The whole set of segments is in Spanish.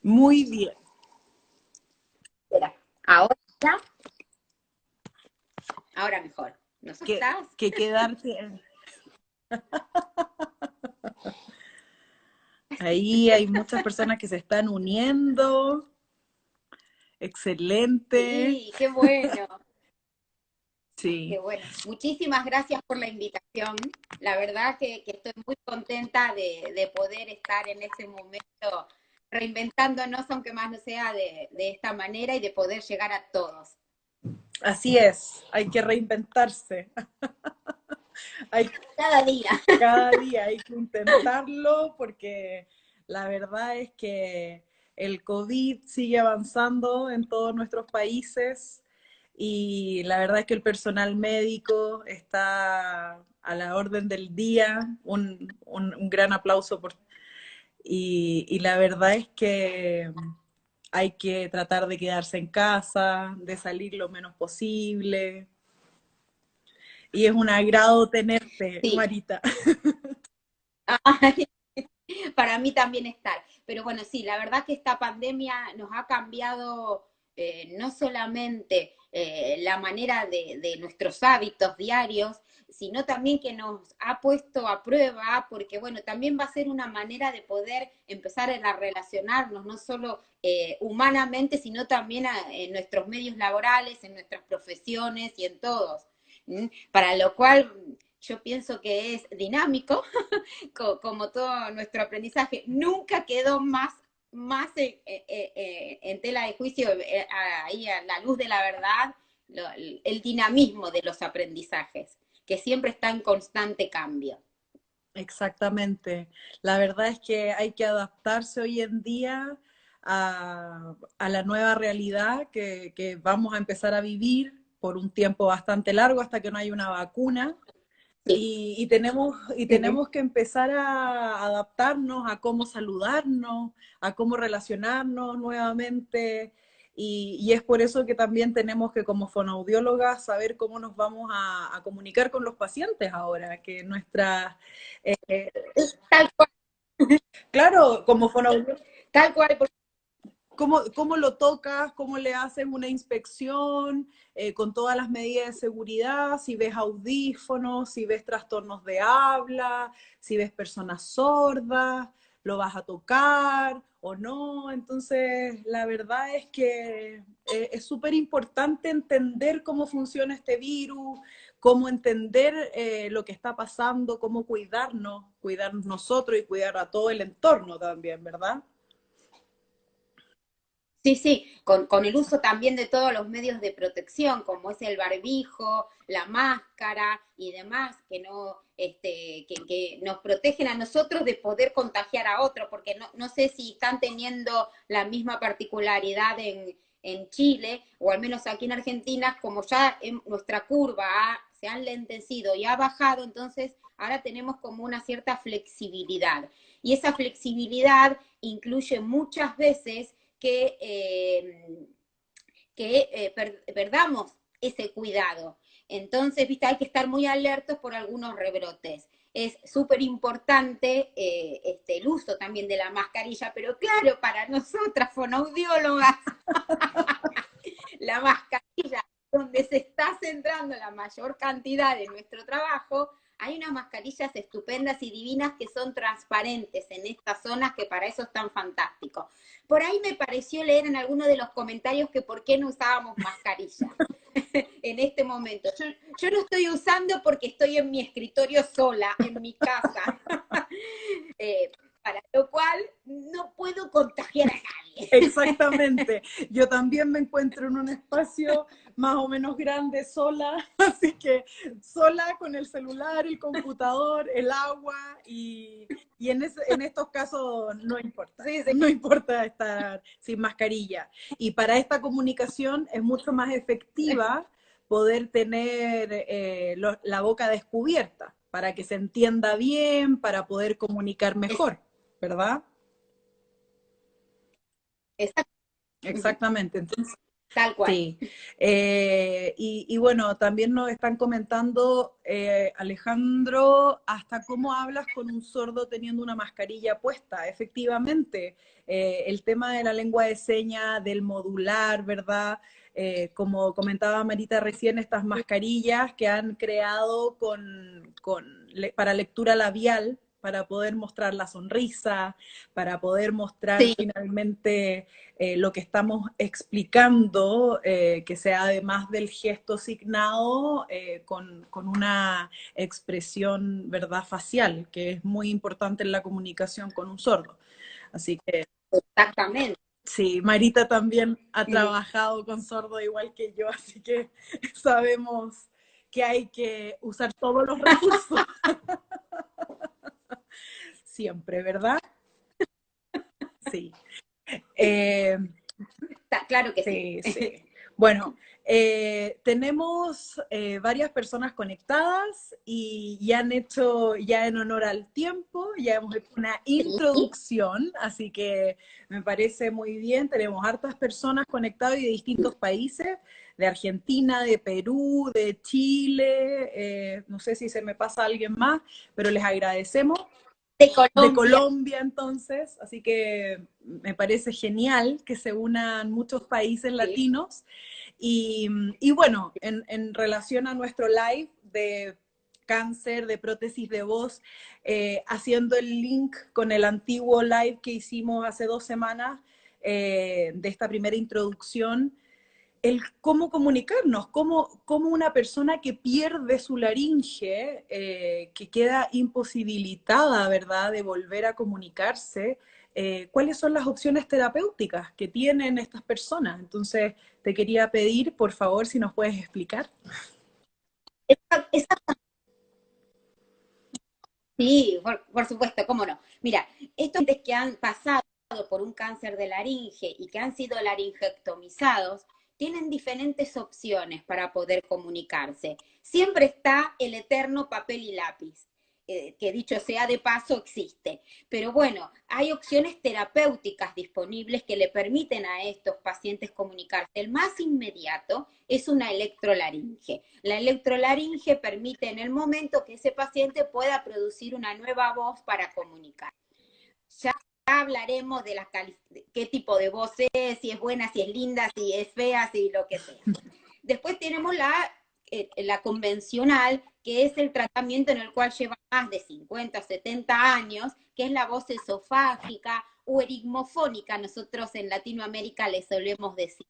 Muy bien. Espera, ahora, ahora mejor. ¿Nos Que, escuchás? que quedarte ahí, hay muchas personas que se están uniendo. Excelente. Sí, qué bueno, qué Sí, bueno. Muchísimas gracias por la invitación. La verdad que estoy muy contenta de poder estar en ese momento reinventándonos, aunque más no sea de esta manera y de poder llegar a todos. así es. Hay que reinventarse. Hay, Cada día. cada día hay que intentarlo porque la verdad es que el COVID sigue avanzando en todos nuestros países y la verdad es que el personal médico está a la orden del día. Un gran aplauso y la verdad es que hay que tratar de quedarse en casa, de salir lo menos posible. Y es un agrado tenerte, Sí. Marita. Ay, para mí también estar. Pero bueno, sí, la verdad que esta pandemia nos ha cambiado no solamente la manera de nuestros hábitos diarios, sino también que nos ha puesto a prueba, porque bueno, también va a ser una manera de poder empezar a relacionarnos, no solo humanamente, sino también en nuestros medios laborales, en nuestras profesiones y en todos. ¿Mm? Para lo cual yo pienso que es dinámico, como todo nuestro aprendizaje, nunca quedó más en tela de juicio, ahí a la luz de la verdad, el dinamismo de los aprendizajes, que siempre está en constante cambio. Exactamente. La verdad es que hay que adaptarse hoy en día a la nueva realidad que vamos a empezar a vivir por un tiempo bastante largo hasta que no haya una vacuna. Sí. Y Uh -huh. tenemos que empezar a adaptarnos a cómo saludarnos, a cómo relacionarnos nuevamente. Y es por eso que también tenemos que, como fonoaudiólogas, saber cómo nos vamos a comunicar con los pacientes ahora, que nuestra... Tal cual, claro, como fonoaudiólogas, tal cual, porque ¿cómo lo tocas? ¿Cómo le haces una inspección con todas las medidas de seguridad? Si ves audífonos, si ves trastornos de habla, si ves personas sordas, lo vas a tocar o no. Entonces, la verdad es que es súper importante entender cómo funciona este virus, cómo entender lo que está pasando, cómo cuidarnos nosotros y cuidar a todo el entorno también, ¿verdad? sí, sí, con el uso también de todos los medios de protección, como es el barbijo, la máscara y demás, que no, que nos protegen a nosotros de poder contagiar a otro, porque no sé si están teniendo la misma particularidad en Chile, o al menos aquí en Argentina, como ya en nuestra curva se han lentecido y ha bajado, entonces ahora tenemos como una cierta flexibilidad. Y esa flexibilidad incluye muchas veces que perdamos ese cuidado. Entonces, viste, hay que estar muy alertos por algunos rebrotes. Es súper importante el uso también de la mascarilla, pero claro, para nosotras fonoaudiólogas, la mascarilla donde se está centrando la mayor cantidad de nuestro trabajo, hay unas mascarillas estupendas y divinas que son transparentes en estas zonas que para eso están fantásticos. Por ahí me pareció leer en alguno de los comentarios que por qué no usábamos mascarilla en este momento. Yo lo estoy usando porque estoy en mi escritorio sola, en mi casa, eh, para lo cual no puedo contagiar a nadie. Exactamente. Yo también me encuentro en un espacio más o menos grande sola, así que sola con el celular, el computador, el agua y en estos casos no importa, Sí, sí. no importa estar sin mascarilla. Y para esta comunicación es mucho más efectiva poder tener la boca descubierta para que se entienda bien, para poder comunicar mejor, ¿verdad? Exacto. Exactamente. Entonces, Tal cual. Sí, y bueno, también nos están comentando, Alejandro, hasta cómo hablas con un sordo teniendo una mascarilla puesta. Efectivamente, el tema de la lengua de señas, del modular, ¿verdad? Como comentaba Marita recién, estas mascarillas que han creado para lectura labial, para poder mostrar la sonrisa, para poder mostrar Sí, finalmente lo que estamos explicando, que sea además del gesto signado, con una expresión, ¿verdad?, facial, que es muy importante en la comunicación con un sordo. Así que exactamente. sí, Marita también ha trabajado con sordo igual que yo, así que sabemos que hay que usar todos los recursos siempre, ¿verdad? Sí. Eh, Claro que sí. Sí, sí. Bueno, tenemos varias personas conectadas y ya han hecho, ya en honor al tiempo, ya hemos hecho una Sí, introducción, así que me parece muy bien. Tenemos hartas personas conectadas y de distintos países, de Argentina, de Perú, de Chile, no sé si se me pasa alguien más, pero les agradecemos de de Colombia. Colombia entonces, así que me parece genial que se unan muchos países Sí. latinos y bueno, en relación a nuestro live de cáncer, de prótesis de voz, haciendo el link con el antiguo live que hicimos hace 2 semanas, de esta primera introducción, el cómo comunicarnos, cómo una persona que pierde su laringe, que queda imposibilitada, ¿verdad?, de volver a comunicarse, cuáles son las opciones terapéuticas que tienen estas personas. Entonces, te quería pedir, por favor, si nos puedes explicar. Esa Sí, por supuesto, cómo no. Mira, estos pacientes que han pasado por un cáncer de laringe y que han sido laringectomizados, tienen diferentes opciones para poder comunicarse. Siempre está el eterno papel y lápiz, que dicho sea de paso existe. Pero bueno, hay opciones terapéuticas disponibles que le permiten a estos pacientes comunicarse. El más inmediato es una electrolaringe. La electrolaringe permite en el momento que ese paciente pueda producir una nueva voz para comunicar. Ya hablaremos de qué tipo de voz es, si es buena, si es linda, si es fea, si lo que sea. Después tenemos la convencional, que es el tratamiento en el cual lleva más de 50 o 70 años, que es la voz esofágica o erigmofónica, nosotros en Latinoamérica le solemos decir,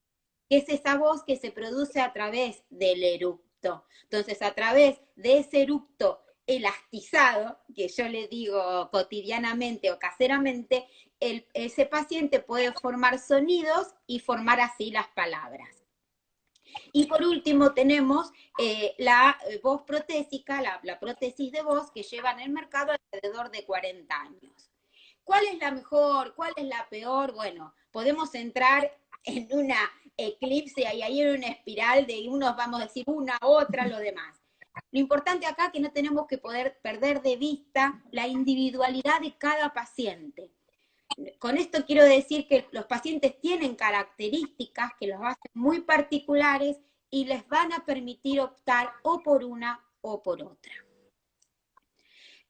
que es esa voz que se produce a través del eructo. Entonces, a través de ese eructo elastizado, que yo le digo cotidianamente o caseramente, ese paciente puede formar sonidos y formar así las palabras. Y por último tenemos la voz protésica, la prótesis de voz que lleva en el mercado alrededor de 40 años. ¿Cuál es la mejor? ¿Cuál es la peor? Bueno, podemos entrar en una eclipse y ahí en una espiral de unos vamos a decir una, otra, lo demás. Lo importante acá es que no tenemos que poder perder de vista la individualidad de cada paciente. Con esto quiero decir que los pacientes tienen características que los hacen muy particulares y les van a permitir optar o por una o por otra.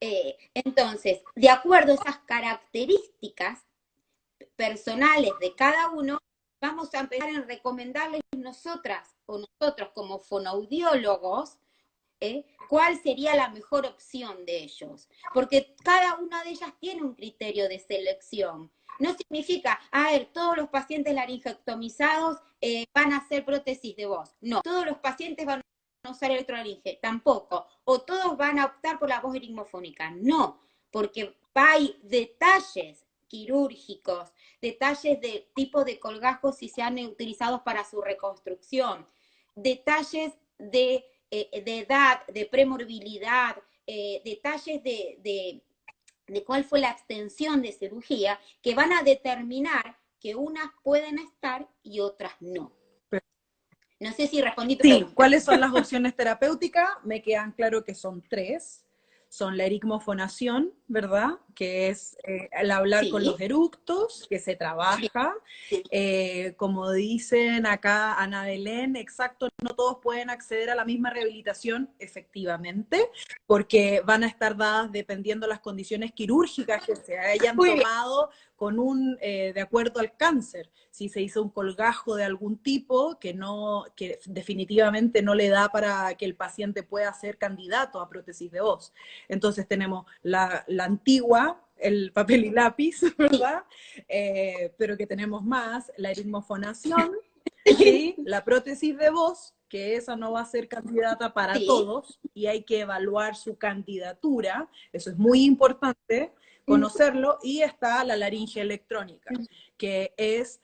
Entonces, de acuerdo a esas características personales de cada uno, vamos a empezar a recomendarles nosotras o nosotros como fonoaudiólogos, cuál sería la mejor opción de ellos, porque cada una de ellas tiene un criterio de selección. No significa, a ver, todos los pacientes laringectomizados van a hacer prótesis de voz. No, todos los pacientes van a usar electrolaringe, tampoco. O todos van a optar por la voz erigmofónica. No, porque hay detalles quirúrgicos, detalles de tipo de colgajos si se han utilizado para su reconstrucción, detalles de edad, de premorbilidad, detalles de cuál fue la extensión de cirugía, que van a determinar que unas pueden estar y otras no. No sé si respondí tu Sí, pregunta. ¿cuáles son las opciones terapéuticas? Me quedan claro que son tres. Son la ericmofonación, ¿verdad? Que es el hablar con los Sí, eructos, que se sí, trabaja. Como dicen acá Ana Belén, exacto, no todos pueden acceder a la misma rehabilitación, efectivamente, porque van a estar dadas dependiendo las condiciones quirúrgicas que se hayan muy bien. tomado de acuerdo al cáncer. Si se hizo un colgajo de algún tipo que definitivamente no le da para que el paciente pueda ser candidato a prótesis de voz. Entonces tenemos la antigua, el papel y lápiz, ¿verdad? Pero que tenemos más, la eritmofonación, ¿sí? La prótesis de voz, que esa no va a ser candidata para Sí, todos y hay que evaluar su candidatura, eso es muy importante conocerlo, y está la laringe electrónica, que es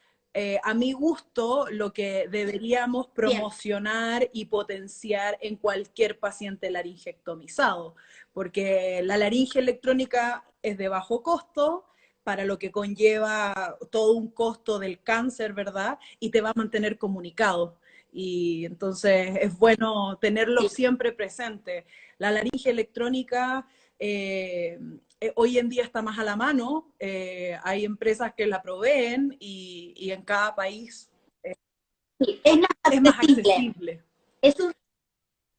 a mi gusto lo que deberíamos bien. promocionar y potenciar en cualquier paciente laringectomizado, porque la laringe electrónica es de bajo costo, para lo que conlleva todo un costo del cáncer, ¿verdad? Y te va a mantener comunicado. Y entonces es bueno tenerlo Sí. siempre presente. La laringe electrónica hoy en día está más a la mano, hay empresas que la proveen y en cada país Sí, es más es más accesible. accesible. Es un,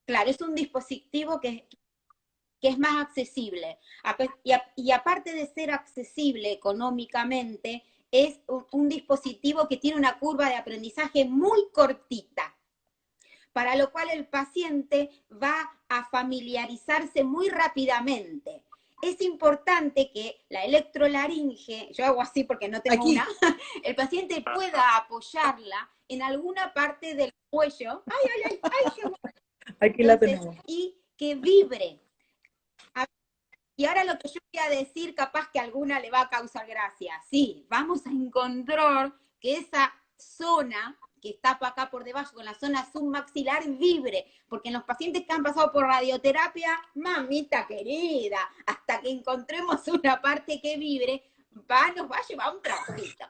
claro, es un dispositivo que es más accesible. Y aparte de ser accesible económicamente, es un dispositivo que tiene una curva de aprendizaje muy cortita, para lo cual el paciente va a familiarizarse muy rápidamente. Es importante que la electrolaringe, yo hago así porque no tengo Aquí, una, el paciente pueda apoyarla en alguna parte del cuello. ¡Ay, ay, ay! ¡Ay, qué bueno! aquí la Entonces, tenemos. y que vibre. Y ahora lo que yo voy a decir, capaz que a alguna le va a causar gracia. Sí, vamos a encontrar que esa zona que está para acá por debajo, con la zona submaxilar, vibre, porque en los pacientes que han pasado por radioterapia, mamita querida, hasta que encontremos una parte que vibre, nos va a llevar un trabajito.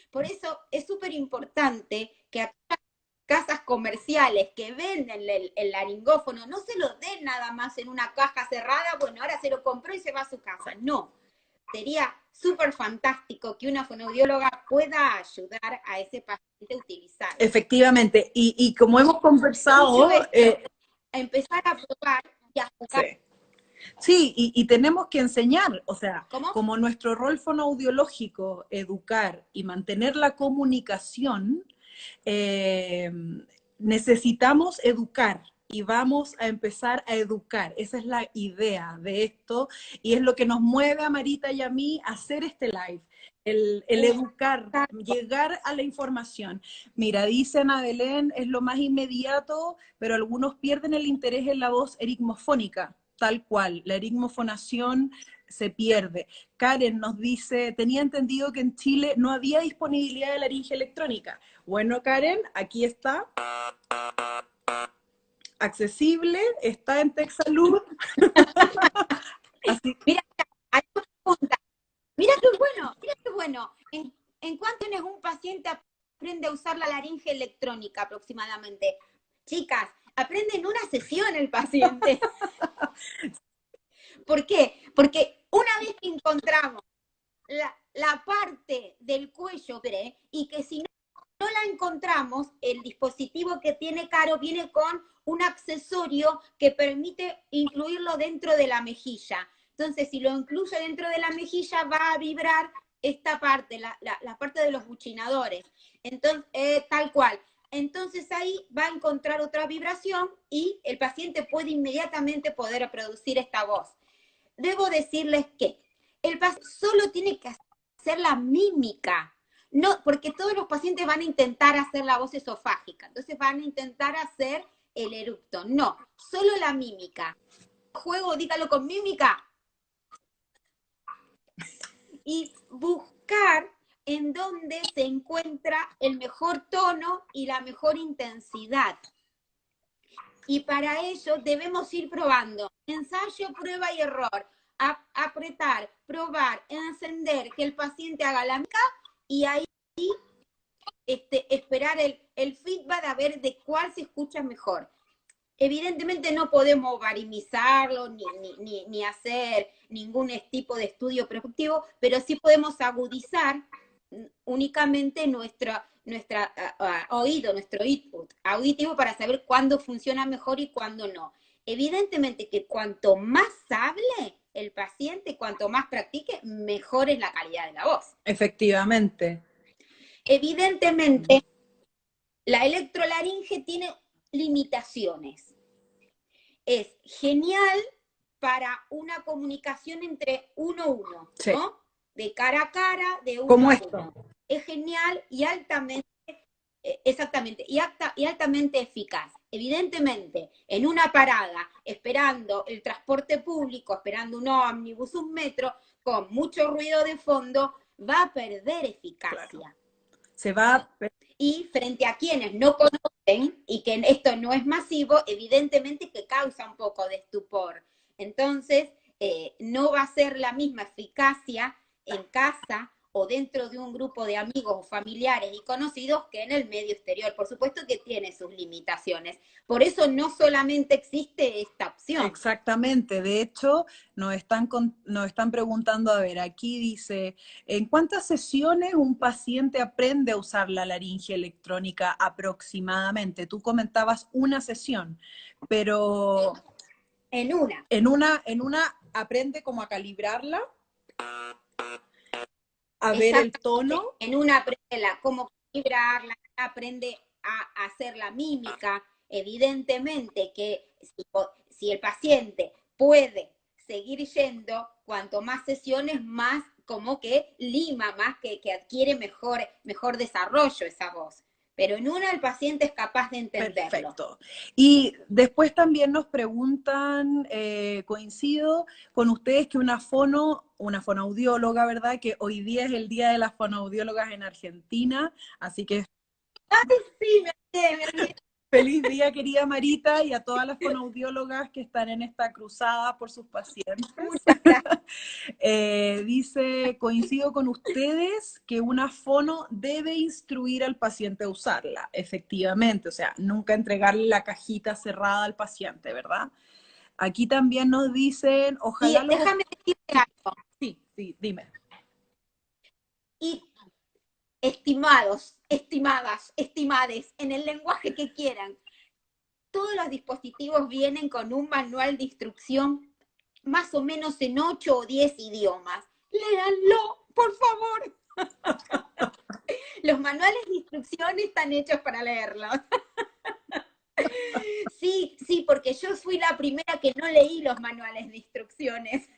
Por eso es súper importante que aquellas casas comerciales que venden el laringófono no se lo den nada más en una caja cerrada, bueno, ahora se lo compró y se va a su casa. No, sería súper fantástico que una fonoaudióloga pueda ayudar a ese paciente a utilizarlo. Efectivamente, y como hemos Dicho conversado, esto, a empezar a probar y a jugar. sí. Sí, y tenemos que enseñar, o sea, ¿Cómo? como nuestro rol fonoaudiológico, educar y mantener la comunicación, eh, necesitamos educar y vamos a empezar a educar. Esa es la idea de esto y es lo que nos mueve a Marita y a mí a hacer este live. El educar, llegar a la información. Mira, dicen a Belén, es lo más inmediato, pero algunos pierden el interés en la voz eritmofónica, tal cual. La eritmofonación se pierde. Karen nos dice, tenía entendido que en Chile no había disponibilidad de laringe electrónica. Bueno, Karen, aquí está, accesible, está en Texalud. Así. Mira, hay una pregunta. Mira qué bueno. ¿En cuánto es un paciente aprende a usar la laringe electrónica aproximadamente? Chicas, aprende en una sesión el paciente. ¿Por qué? Porque una vez que encontramos la parte del cuello y que si no la encontramos, el dispositivo que tiene Caro viene con un accesorio que permite incluirlo dentro de la mejilla. Entonces, si lo incluye dentro de la mejilla, va a vibrar esta parte, la parte de los buchinadores. Entonces, tal cual. Entonces ahí va a encontrar otra vibración y el paciente puede inmediatamente poder producir esta voz. Debo decirles que el paciente solo tiene que hacer la mímica, no, porque todos los pacientes van a intentar hacer la voz esofágica, entonces van a intentar hacer el eructo. No, solo la mímica. Juego, dígalo con mímica. Y buscar en dónde se encuentra el mejor tono y la mejor intensidad. Y para ello debemos ir probando. Ensayo, prueba y error. Apretar, probar, encender, que el paciente haga la mímica y ahí esperar el feedback a ver de cuál se escucha mejor. Evidentemente no podemos barimizarlo ni hacer ningún tipo de estudio prospectivo, pero sí podemos agudizar únicamente oído, nuestro input auditivo para saber cuándo funciona mejor y cuándo no. Evidentemente que cuanto más hable el paciente, cuanto más practique, mejor es la calidad de la voz. Efectivamente. Evidentemente, la electrolaringe tiene limitaciones. Es genial para una comunicación entre uno a uno, Sí. ¿no? De cara a cara, de uno Como a esto. uno. Es genial y altamente, exactamente, y altamente eficaz. Evidentemente, en una parada, esperando el transporte público, esperando un ómnibus, un metro, con mucho ruido de fondo, va a perder eficacia. Claro. Se va. Y frente a quienes no conocen y que esto no es masivo, evidentemente que causa un poco de estupor. Entonces, no va a ser la misma eficacia en casa o dentro de un grupo de amigos o familiares y conocidos que en el medio exterior. Por supuesto que tiene sus limitaciones. Por eso no solamente existe esta opción. Exactamente. De hecho, nos están preguntando, a ver, aquí dice, ¿en cuántas sesiones un paciente aprende a usar la laringe electrónica aproximadamente? Tú comentabas una sesión, pero... En una. En una aprende como a calibrarla, a ver el tono. En una aprende cómo calibrarla, aprende a hacer la mímica. Evidentemente que si el paciente puede seguir yendo, cuanto más sesiones, más como que lima, más que adquiere mejor desarrollo esa voz. Pero en una el paciente es capaz de entenderlo. Perfecto. Y después también nos preguntan, coincido con ustedes que una fonoaudióloga, ¿verdad? Que hoy día es el Día de las Fonoaudiólogas en Argentina, así que... ¡Ay, sí! Me olvidé. Feliz día, querida Marita, y a todas las fonoaudiólogas que están en esta cruzada por sus pacientes. Muchas gracias. Dice, coincido con ustedes que una fono debe instruir al paciente a usarla, efectivamente, o sea, nunca entregarle la cajita cerrada al paciente, ¿verdad? Aquí también nos dicen, ojalá... Y déjame decirte algo. Sí, dime. Y estimados, estimadas, estimades, en el lenguaje que quieran, todos los dispositivos vienen con un manual de instrucción más o menos en 8 o 10 idiomas. Léanlo, por favor. Los manuales de instrucción están hechos para leerlos. Sí, porque yo fui la primera que no leí los manuales de instrucciones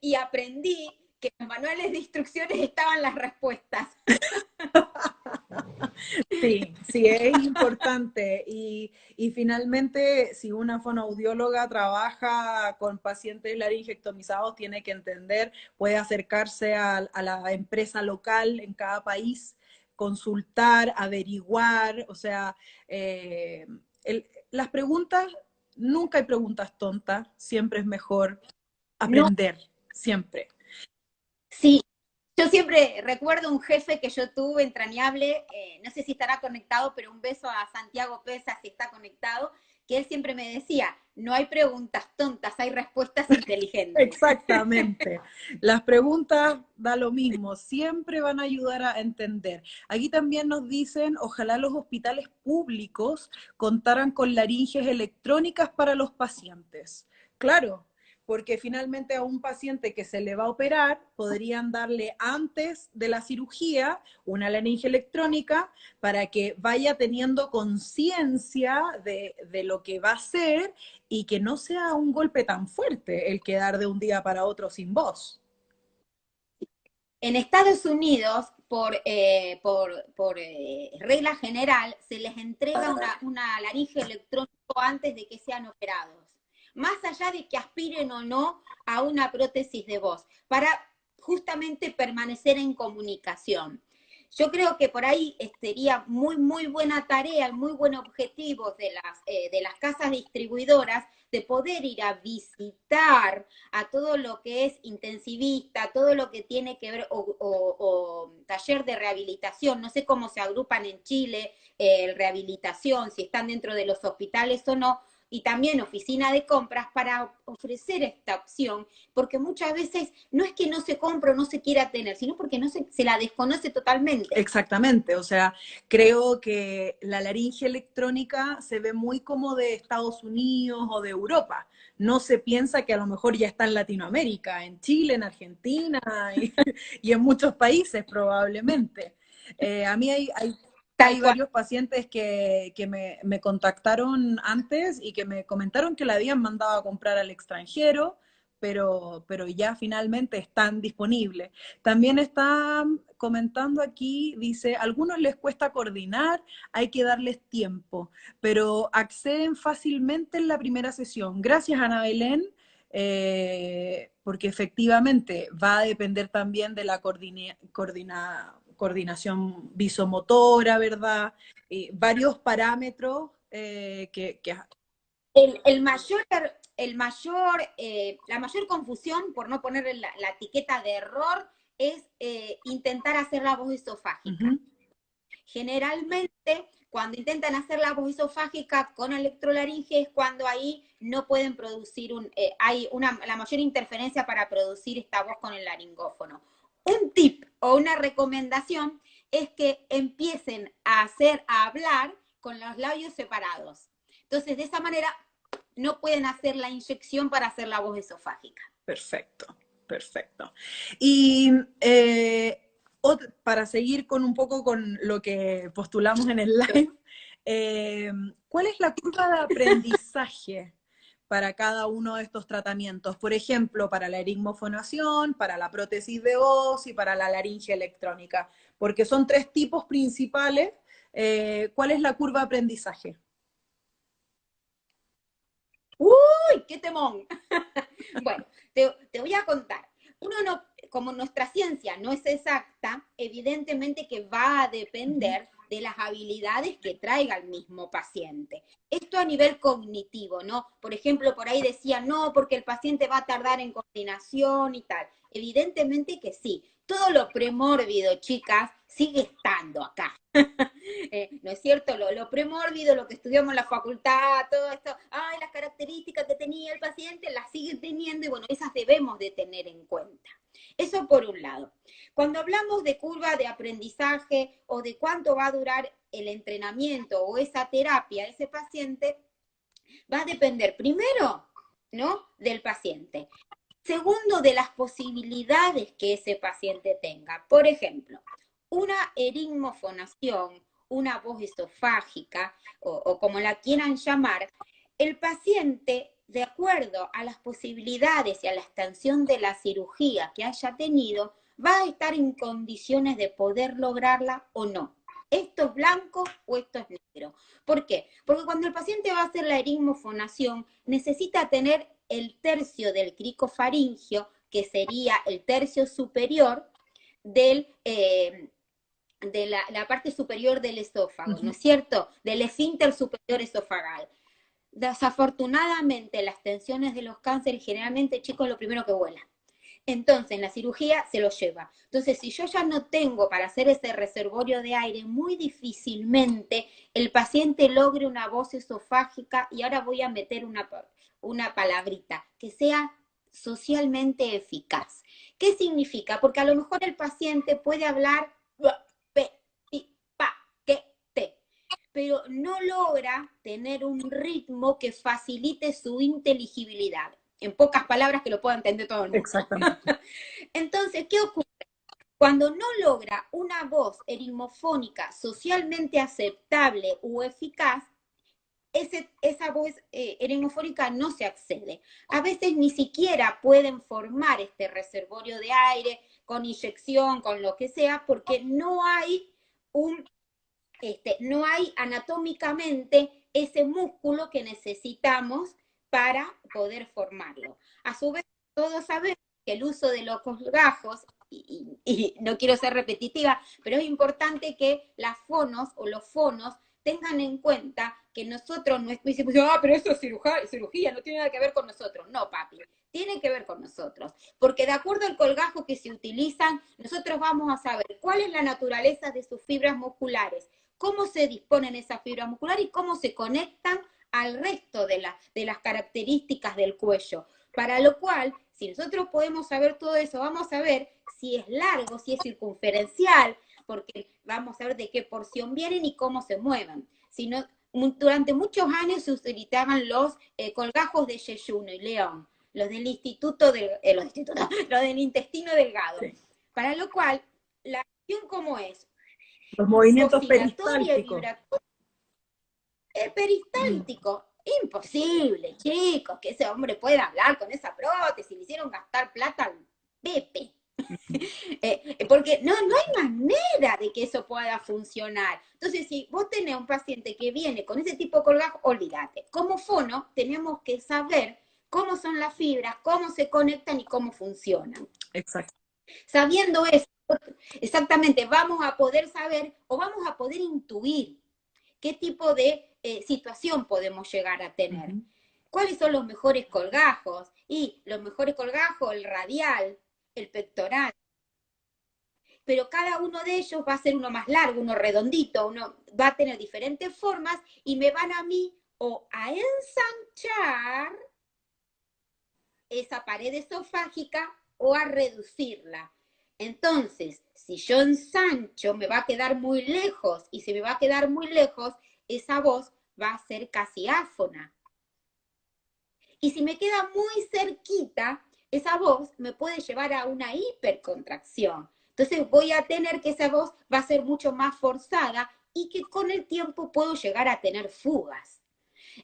y aprendí que en los manuales de instrucciones estaban las respuestas. Sí, es importante. Y finalmente, si una fonoaudióloga trabaja con pacientes laringectomizados, tiene que entender, puede acercarse a la empresa local en cada país, consultar, averiguar, o sea, las preguntas, nunca hay preguntas tontas, siempre es mejor aprender, siempre. Sí, yo siempre recuerdo un jefe que yo tuve entrañable, no sé si estará conectado, pero un beso a Santiago Pesa si está conectado, que él siempre me decía, no hay preguntas tontas, hay respuestas inteligentes. Exactamente. Las preguntas da lo mismo, siempre van a ayudar a entender. Aquí también nos dicen, ojalá los hospitales públicos contaran con laringes electrónicas para los pacientes. Claro, porque finalmente a un paciente que se le va a operar, podrían darle antes de la cirugía una laringe electrónica para que vaya teniendo conciencia de lo que va a hacer y que no sea un golpe tan fuerte el quedar de un día para otro sin voz. En Estados Unidos, por regla general, se les entrega una laringe electrónica antes de que sean operados, más allá de que aspiren o no a una prótesis de voz, para justamente permanecer en comunicación. yo creo que por ahí sería muy, muy buena tarea, muy buen objetivo de las casas distribuidoras de poder ir a visitar a todo lo que es intensivista, todo lo que tiene que ver, o taller de rehabilitación, no sé cómo se agrupan en Chile, rehabilitación, si están dentro de los hospitales o no, y también oficina de compras para ofrecer esta opción, porque muchas veces no es que no se compre o no se quiera tener, sino porque no se la desconoce totalmente. Exactamente, o sea, creo que la laringe electrónica se ve muy como de Estados Unidos o de Europa. No se piensa que a lo mejor ya está en Latinoamérica, en Chile, en Argentina y, y en muchos países probablemente. A mí hay Tal cual. varios pacientes que me contactaron antes y que me comentaron que la habían mandado a comprar al extranjero, pero ya finalmente están disponibles. También está comentando aquí, dice, a algunos les cuesta coordinar, hay que darles tiempo, pero acceden fácilmente en la primera sesión. Gracias, Ana Belén, porque efectivamente va a depender también de la coordinación visomotora, ¿verdad? Varios parámetros El mayor, la mayor confusión, por no ponerle la etiqueta de error, es intentar hacer la voz esofágica. uh-huh. Generalmente, cuando intentan hacer la voz esofágica con electrolaringe es cuando ahí no pueden producir hay la mayor interferencia para producir esta voz con el laringófono. Un tip o una recomendación es que empiecen a hablar con los labios separados. Entonces, de esa manera no pueden hacer la inyección para hacer la voz esofágica. Perfecto, perfecto. Y para seguir con un poco con lo que postulamos en el live, ¿cuál es la curva de aprendizaje para cada uno de estos tratamientos? Por ejemplo, para la erigmofonación, para la prótesis de voz y para la laringe electrónica, porque son tres tipos principales. ¿Cuál es la curva de aprendizaje? ¡Uy, qué temón! Bueno, te voy a contar. Uno no, como nuestra ciencia no es exacta, evidentemente que va a depender de las habilidades que traiga el mismo paciente. Esto a nivel cognitivo, ¿no? Por ejemplo, por ahí decía, no, porque el paciente va a tardar en coordinación y tal. Evidentemente que sí. Todo lo premórbido, chicas, sigue estando acá. ¿No es cierto? Lo premórbido, lo que estudiamos en la facultad, todo esto, ay, las características que tenía el paciente las siguen teniendo y bueno, esas debemos de tener en cuenta. Eso por un lado. Cuando hablamos de curva de aprendizaje o de cuánto va a durar el entrenamiento o esa terapia, ese paciente, va a depender primero, ¿no? Del paciente. Segundo, de las posibilidades que ese paciente tenga. Por ejemplo, una erigmofonación, una voz esofágica o como la quieran llamar, el paciente, de acuerdo a las posibilidades y a la extensión de la cirugía que haya tenido, va a estar en condiciones de poder lograrla o no. ¿Esto es blanco o esto es negro? ¿Por qué? Porque cuando el paciente va a hacer la erigmofonación, necesita tener el tercio del cricofaringio, que sería el tercio superior de la parte superior del esófago, ¿no es cierto? Del esfínter superior esofagal. Desafortunadamente, las tensiones de los cánceres generalmente, chicos, lo primero que vuela. Entonces, en la cirugía se lo lleva. Entonces, si yo ya no tengo para hacer ese reservorio de aire, muy difícilmente el paciente logre una voz esofágica, y ahora voy a meter una palabrita, que sea socialmente eficaz. ¿Qué significa? Porque a lo mejor el paciente puede hablar pero no logra tener un ritmo que facilite su inteligibilidad. En pocas palabras, que lo pueda entender todo el mundo. Exactamente. Entonces, ¿qué ocurre? Cuando no logra una voz erigmofónica socialmente aceptable o eficaz, esa voz erigmofónica no se accede. A veces ni siquiera pueden formar este reservorio de aire con inyección, con lo que sea, porque no hay no hay anatómicamente ese músculo que necesitamos para poder formarlo. A su vez, todos sabemos que el uso de los gajos y no quiero ser repetitiva, pero es importante que las fonos o los fonos tengan en cuenta que nosotros no decimos, pero eso es cirugía, no tiene nada que ver con nosotros. No, papi, tiene que ver con nosotros. Porque de acuerdo al colgajo que se utilizan, nosotros vamos a saber cuál es la naturaleza de sus fibras musculares, cómo se disponen esas fibras musculares y cómo se conectan al resto de las características del cuello. Para lo cual, si nosotros podemos saber todo eso, vamos a ver si es largo, si es circunferencial, porque vamos a ver de qué porción vienen y cómo se mueven. Durante muchos años se utilizaban los colgajos de Yeyuno y León, los del los del intestino delgado. Sí. Para lo cual, la acción como es, los movimientos peristálticos. Peristáltico. Imposible, chicos, que ese hombre pueda hablar con esa prótesis, le hicieron gastar plata al Pepe. Porque no hay manera de que eso pueda funcionar. Entonces, si vos tenés un paciente que viene con ese tipo de colgajo, olvídate. Como fono, tenemos que saber cómo son las fibras, cómo se conectan y cómo funcionan. Exacto. Sabiendo eso, exactamente, vamos a poder saber o vamos a poder intuir qué tipo de situación podemos llegar a tener. Uh-huh. ¿Cuáles son los mejores colgajos? Y los mejores colgajos, el radial, el pectoral. Pero cada uno de ellos va a ser uno más largo, uno redondito, uno va a tener diferentes formas y me van a mí o a ensanchar esa pared esofágica o a reducirla. Entonces, si yo ensancho, me va a quedar muy lejos, y si me va a quedar muy lejos, esa voz va a ser casi áfona. Y si me queda muy cerquita, esa voz me puede llevar a una hipercontracción. Entonces voy a tener que esa voz va a ser mucho más forzada y que con el tiempo puedo llegar a tener fugas.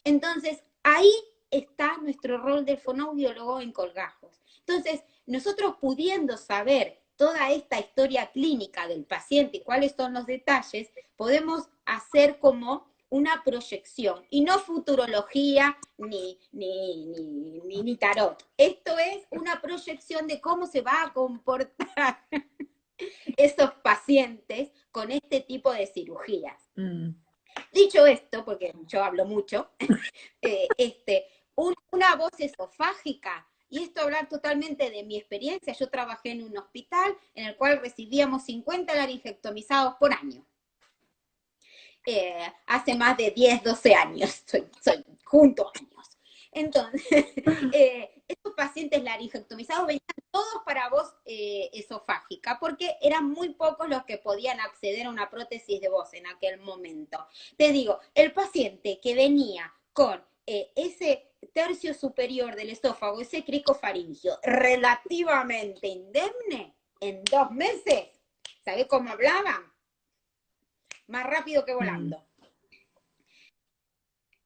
Entonces, ahí está nuestro rol del fonoaudiólogo en colgajos. Entonces, nosotros pudiendo saber toda esta historia clínica del paciente y cuáles son los detalles, podemos hacer como una proyección, y no futurología ni tarot. Esto es una proyección de cómo se va a comportar esos pacientes con este tipo de cirugías. Dicho esto, porque yo hablo mucho, una voz esofágica, y esto hablar totalmente de mi experiencia. Yo trabajé en un hospital en el cual recibíamos 50 laringectomizados por año. Hace más de 10, 12 años, soy junto años. Entonces, estos pacientes laringectomizados venían todos para voz esofágica, porque eran muy pocos los que podían acceder a una prótesis de voz en aquel momento. Te digo, el paciente que venía con ese tercio superior del esófago, ese cricofaringio, relativamente indemne, en 2 meses, ¿sabe cómo hablaban? Más rápido que volando.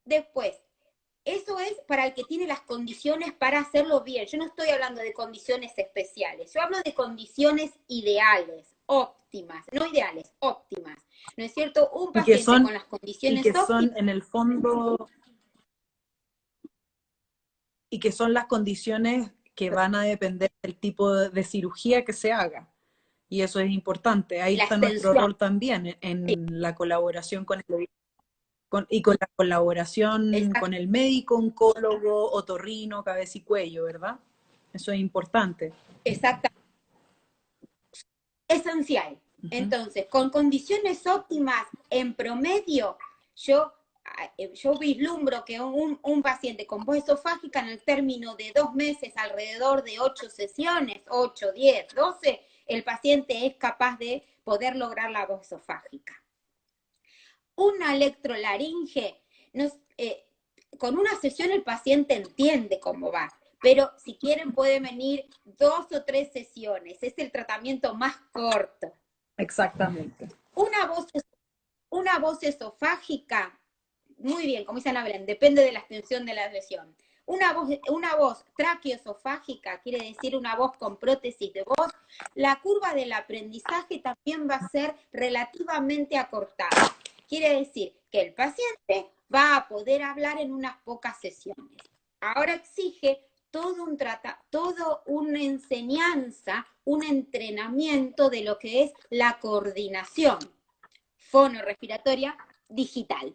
Después, eso es para el que tiene las condiciones para hacerlo bien. Yo no estoy hablando de condiciones especiales. Yo hablo de condiciones ideales, óptimas. No ideales, óptimas. ¿No es cierto? Un paciente con las condiciones óptimas. Y que son, en el fondo, y que son las condiciones que van a depender del tipo de cirugía que se haga. Y eso es importante. Ahí está nuestro rol también, en la colaboración con la colaboración con el médico, oncólogo, otorrino, cabeza y cuello, ¿verdad? Eso es importante. Exactamente. Esencial. Entonces, con condiciones óptimas en promedio, yo vislumbro que un paciente con voz esofágica en el término de 2 meses, alrededor de 8 sesiones, 8, 10, 12, el paciente es capaz de poder lograr la voz esofágica. Una electrolaringe, con una sesión el paciente entiende cómo va, pero si quieren pueden venir 2 o 3 sesiones, es el tratamiento más corto. Exactamente. Una voz esofágica, muy bien, como dice Ana Belén, depende de la extensión de la lesión. Una voz traqueoesofágica, quiere decir una voz con prótesis de voz, la curva del aprendizaje también va a ser relativamente acortada. Quiere decir que el paciente va a poder hablar en unas pocas sesiones. Ahora exige todo una enseñanza, un entrenamiento de lo que es la coordinación fonorrespiratoria digital.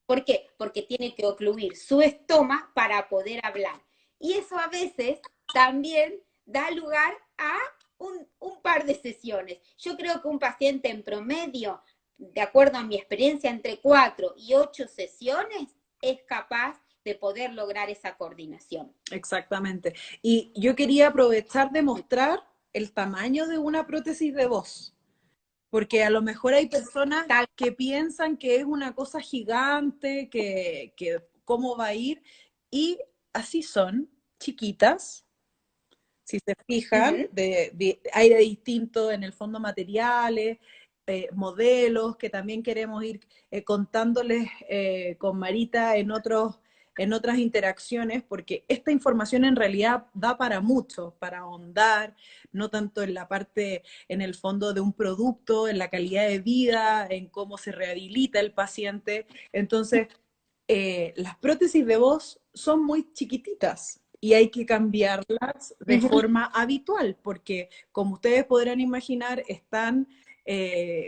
¿Por qué? Porque tiene que ocluir su estómago para poder hablar. Y eso a veces también da lugar a un par de sesiones. Yo creo que un paciente en promedio, de acuerdo a mi experiencia, entre 4 y 8 sesiones, es capaz de poder lograr esa coordinación. Exactamente. Y yo quería aprovechar de mostrar el tamaño de una prótesis de voz, porque a lo mejor hay personas que piensan que es una cosa gigante, que cómo va a ir, y así son, chiquitas, si se fijan, hay de distintos en el fondo materiales, modelos que también queremos ir contándoles con Marita en otras interacciones, porque esta información en realidad da para mucho, para ahondar, no tanto en la parte, en el fondo de un producto, en la calidad de vida, en cómo se rehabilita el paciente. Entonces, las prótesis de voz son muy chiquititas y hay que cambiarlas de forma habitual, porque como ustedes podrán imaginar, están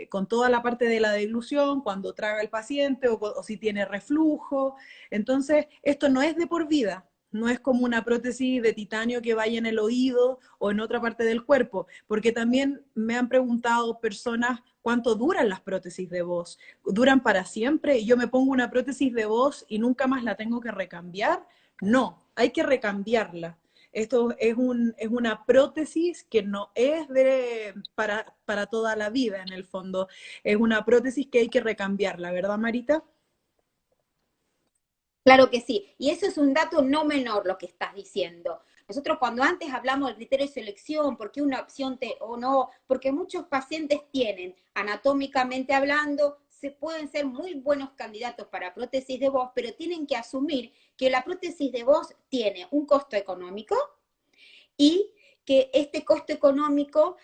con toda la parte de la deglución, cuando traga el paciente o si tiene reflujo. Entonces, esto no es de por vida, no es como una prótesis de titanio que vaya en el oído o en otra parte del cuerpo, porque también me han preguntado personas cuánto duran las prótesis de voz. ¿Duran para siempre? ¿Y yo me pongo una prótesis de voz y nunca más la tengo que recambiar? No, hay que recambiarla. Esto es una prótesis que no es para toda la vida, en el fondo. Es una prótesis que hay que recambiarla, ¿verdad, Marita? Claro que sí, y eso es un dato no menor lo que estás diciendo. Nosotros cuando antes hablamos del criterio de selección, por qué una opción o no, porque muchos pacientes tienen, anatómicamente hablando, se pueden ser muy buenos candidatos para prótesis de voz, pero tienen que asumir que la prótesis de voz tiene un costo económico y que este costo económico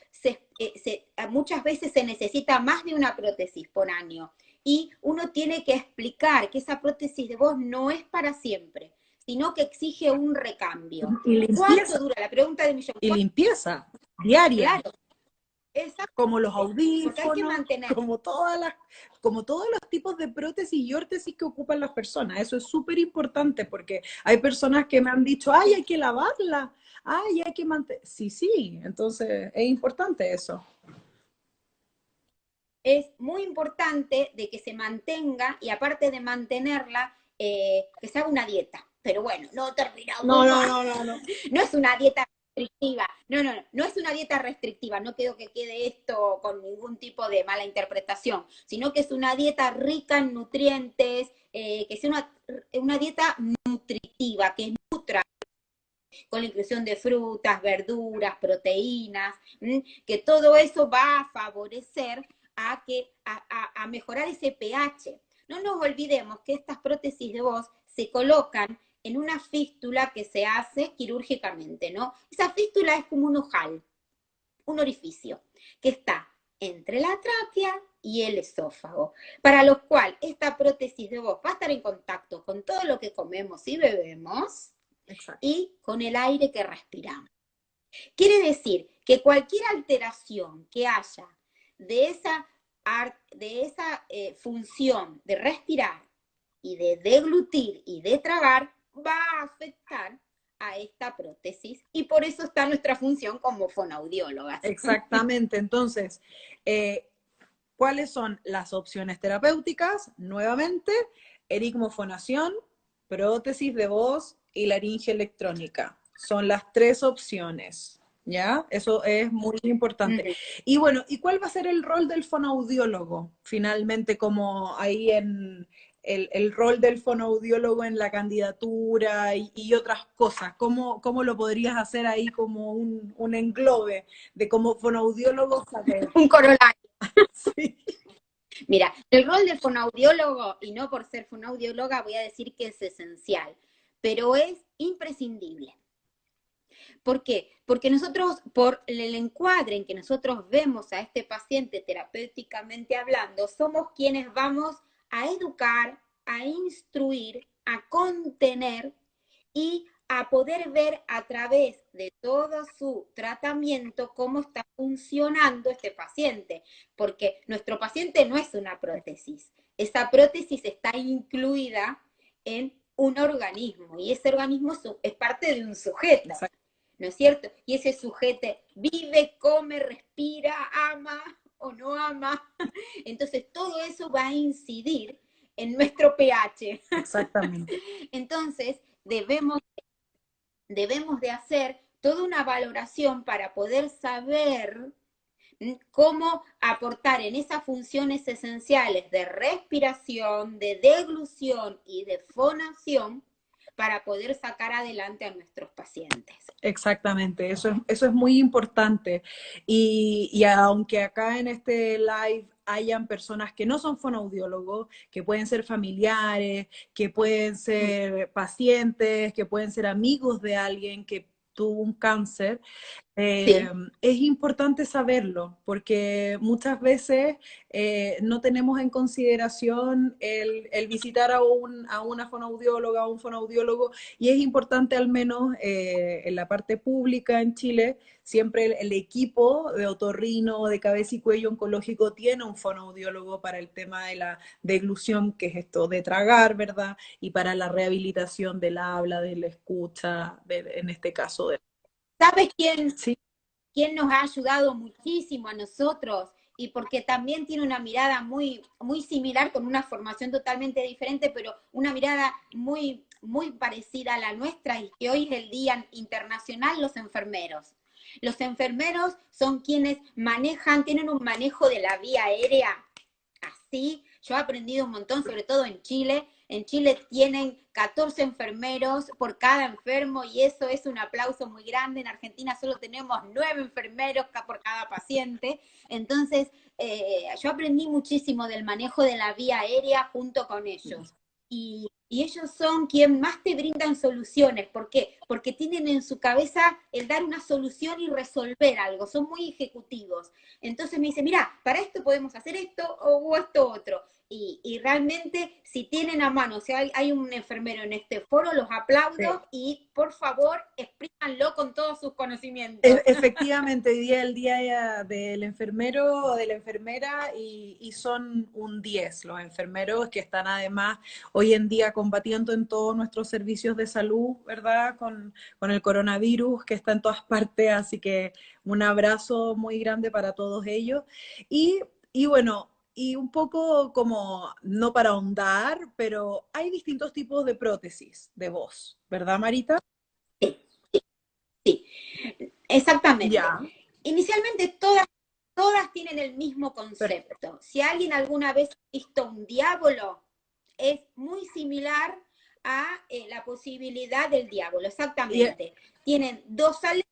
muchas veces se necesita más de una prótesis por año. Y uno tiene que explicar que esa prótesis de voz no es para siempre, sino que exige un recambio. Y limpieza. ¿Cuánto dura? La pregunta de millón. Y limpieza diaria. Claro, exacto. Como los Porque hay que audífonos, mantener. como todos los tipos de prótesis y órtesis que ocupan las personas. Eso es súper importante porque hay personas que me han dicho, ay, hay que lavarla, ay, hay que mantener. Sí, sí, entonces es importante eso. Es muy importante de que se mantenga y aparte de mantenerla, que se haga una dieta. Pero bueno, no terminamos. No. No es una dieta restrictiva. No es una dieta restrictiva. No quiero que quede esto con ningún tipo de mala interpretación, sino que es una dieta rica en nutrientes, que sea una dieta nutritiva, que nutra con la inclusión de frutas, verduras, proteínas, que todo eso va a favorecer a mejorar ese pH. No nos olvidemos que estas prótesis de voz se colocan en una fístula que se hace quirúrgicamente, ¿no? Esa fístula es como un ojal, un orificio, que está entre la tráquea y el esófago, para lo cual esta prótesis de voz va a estar en contacto con todo lo que comemos y bebemos. Exacto. Y con el aire que respiramos. Quiere decir que cualquier alteración que haya de esa función de respirar y de deglutir y de tragar va a afectar a esta prótesis y por eso está nuestra función como fonoaudiólogas. Exactamente, entonces, ¿cuáles son las opciones terapéuticas? Nuevamente, ericmofonación, prótesis de voz y laringe electrónica. Son las tres opciones, ¿ya? Eso es muy importante. Y bueno, ¿y cuál va a ser el rol del fonoaudiólogo? Finalmente, como ahí en el rol del fonoaudiólogo en la candidatura y otras cosas. ¿Cómo lo podrías hacer ahí como un englobe de como fonoaudiólogo saber? Un corolario. Sí. Mira, el rol del fonoaudiólogo, y no por ser fonoaudióloga voy a decir que es esencial, pero es imprescindible. ¿Por qué? Porque nosotros, por el encuadre en que nosotros vemos a este paciente terapéuticamente hablando, somos quienes vamos a educar, a instruir, a contener y a poder ver a través de todo su tratamiento cómo está funcionando este paciente, porque nuestro paciente no es una prótesis, esa prótesis está incluida en un organismo y ese organismo es parte de un sujeto, Exacto. ¿no es cierto? Y ese sujeto vive, come, respira, ama o no ama, entonces todo eso va a incidir en nuestro pH. Exactamente. Entonces debemos de hacer toda una valoración para poder saber cómo aportar en esas funciones esenciales de respiración, de deglución y de fonación para poder sacar adelante a nuestros pacientes. Exactamente, eso es muy importante. Y aunque acá en este live hayan personas que no son fonoaudiólogos, que pueden ser familiares, que pueden ser pacientes, que pueden ser amigos de alguien que tuvo un cáncer, Sí. es importante saberlo, porque muchas veces no tenemos en consideración el visitar a una fonoaudióloga o un fonoaudiólogo, y es importante al menos en la parte pública en Chile, siempre el equipo de otorrino, de cabeza y cuello oncológico tiene un fonoaudiólogo para el tema de la deglución, que es esto de tragar, ¿verdad? Y para la rehabilitación del habla, de la escucha, en este caso de... ¿Sabes quién, Sí. quién nos ha ayudado muchísimo a nosotros? Y porque también tiene una mirada muy, muy similar, con una formación totalmente diferente, pero una mirada muy, muy parecida a la nuestra, y que hoy es el Día Internacional, los enfermeros. Los enfermeros son quienes manejan, tienen un manejo de la vía aérea así. Yo he aprendido un montón, sobre todo en Chile. En Chile tienen 14 enfermeros por cada enfermo y eso es un aplauso muy grande. En Argentina solo tenemos 9 enfermeros por cada paciente. Entonces, yo aprendí muchísimo del manejo de la vía aérea junto con ellos. Y ellos son quien más te brindan soluciones. ¿Por qué? Porque tienen en su cabeza el dar una solución y resolver algo. Son muy ejecutivos. Entonces me dice, mira, para esto podemos hacer esto o esto otro. Y realmente, si tienen a mano, si hay un enfermero en este foro, los aplaudo y por favor, exprímanlo con todos sus conocimientos. Efectivamente, hoy día es el día del enfermero o de la enfermera y son un 10 los enfermeros que están además hoy en día combatiendo en todos nuestros servicios de salud, ¿verdad? Con el coronavirus que está en todas partes, así que un abrazo muy grande para todos ellos. Y bueno, y un poco como, no para ahondar, pero hay distintos tipos de prótesis de voz, ¿verdad, Marita? Sí, sí, exactamente. Ya, Inicialmente todas tienen el mismo perfecto. concepto. Si alguien alguna vez ha visto un diablo, es muy similar a la posibilidad del diablo, Y, exactamente. Tienen dos aletas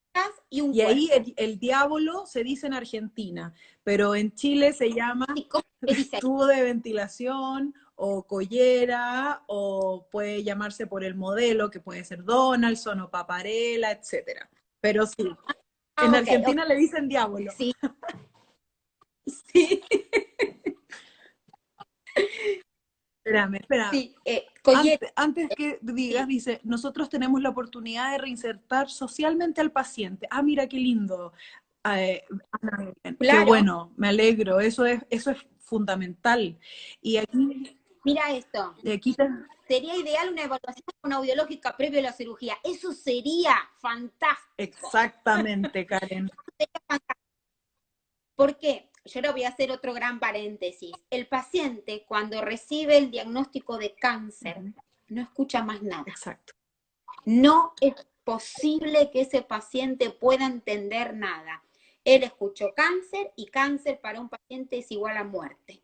y un y ahí cuerpo. el diablo se dice en Argentina, pero en Chile se llama ¿Y cómo se dice? tubo de ventilación o collera, o puede llamarse por el modelo, que puede ser Donaldson o Paparella, etcétera. Pero sí, en Ah, ok, Argentina le dicen diablo. sí, sí, Espérame, espera. sí. Collera, Antes que digas, sí. dice, nosotros tenemos la oportunidad de reinsertar socialmente al paciente. Ah, mira qué lindo. Ana Belén. Qué Claro. bueno, me alegro. Eso es fundamental. Mira esto. Y aquí te- Sería ideal una evaluación audiológica previo a la cirugía. Eso sería fantástico. exactamente, Karen. ¿Por qué? Yo le voy a hacer otro gran paréntesis. El paciente, cuando recibe el diagnóstico de cáncer, Ujú, no escucha más nada. exacto. No es posible que ese paciente pueda entender nada. Él escuchó cáncer y cáncer para un paciente es igual a muerte.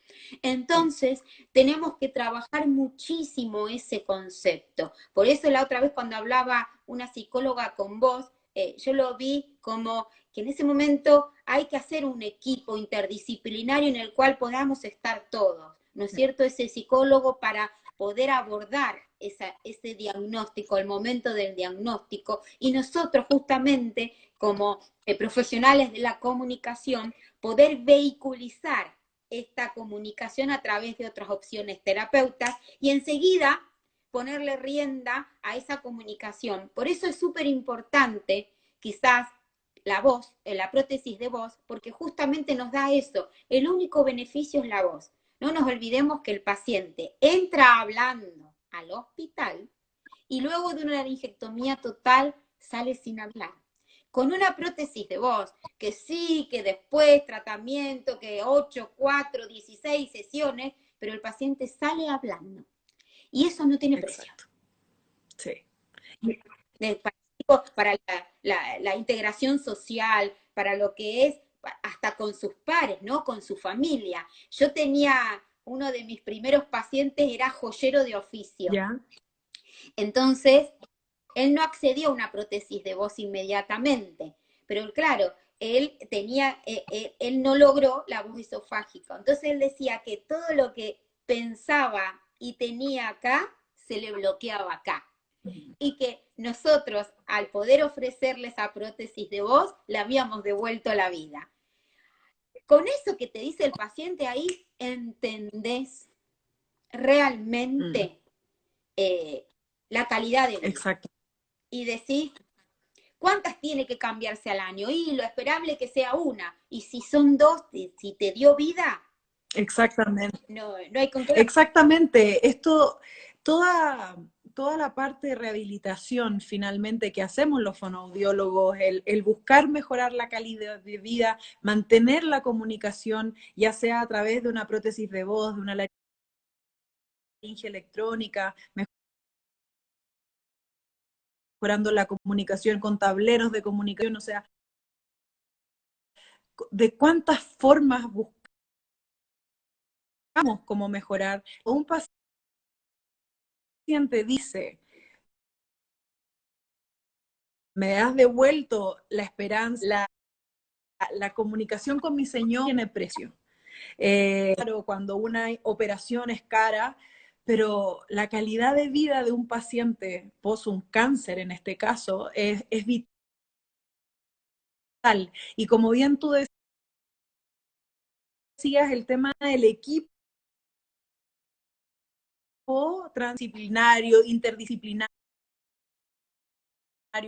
Sí. Entonces, tenemos que trabajar muchísimo ese concepto. Por eso la otra vez cuando hablaba una psicóloga con vos, yo lo vi como que en ese momento hay que hacer un equipo interdisciplinario en el cual podamos estar todos, ¿no es cierto? Ese psicólogo para poder abordar ese diagnóstico, el momento del diagnóstico, y nosotros justamente como profesionales de la comunicación, poder vehiculizar esta comunicación a través de otras opciones terapeutas y enseguida ponerle rienda a esa comunicación. Por eso es súper importante, quizás, la voz, la prótesis de voz, porque justamente nos da eso. El único beneficio es la voz. No nos olvidemos que el paciente entra hablando al hospital y luego de una laringectomía total sale sin hablar. Con una prótesis de voz, que sí, que después tratamiento, que 8, 4, 16 sesiones, pero el paciente sale hablando. Y eso no tiene precio. Exacto. Sí. Para la integración social, para lo que es hasta con sus pares, ¿no? Con su familia. Yo tenía, uno de mis primeros pacientes era joyero de oficio. ¿Ya? Entonces, él no accedió a una prótesis de voz inmediatamente, pero claro, él no logró la voz esofágica. Entonces él decía que todo lo que pensaba y tenía acá, se le bloqueaba acá. Y que nosotros, al poder ofrecerle esa prótesis de voz, le habíamos devuelto la vida. Con eso que te dice el paciente ahí, entendés realmente la calidad de vida. Exacto. Y decís, ¿cuántas tiene que cambiarse al año? Y lo esperable que sea una. Y si son dos, si te dio vida, Exactamente. no hay con qué. Exactamente. Esto, toda la parte de rehabilitación finalmente que hacemos los fonoaudiólogos, el buscar mejorar la calidad de vida, mantener la comunicación, ya sea a través de una prótesis de voz, de una laringe electrónica, mejorando la comunicación con tableros de comunicación, o sea, de cuántas formas buscamos cómo mejorar. O un paciente dice, me has devuelto la esperanza, la comunicación con mi Señor tiene precio. Claro, cuando una operación es cara, pero la calidad de vida de un paciente post un cáncer, en este caso, es vital. Y como bien tú decías, el tema del equipo transdisciplinario, interdisciplinario,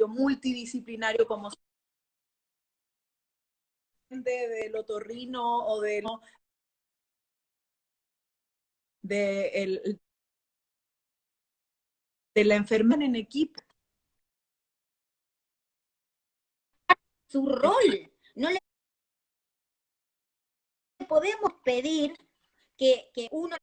multidisciplinario, como del otorrino o de, de la enfermera en equipo. Su rol. No le podemos pedir que uno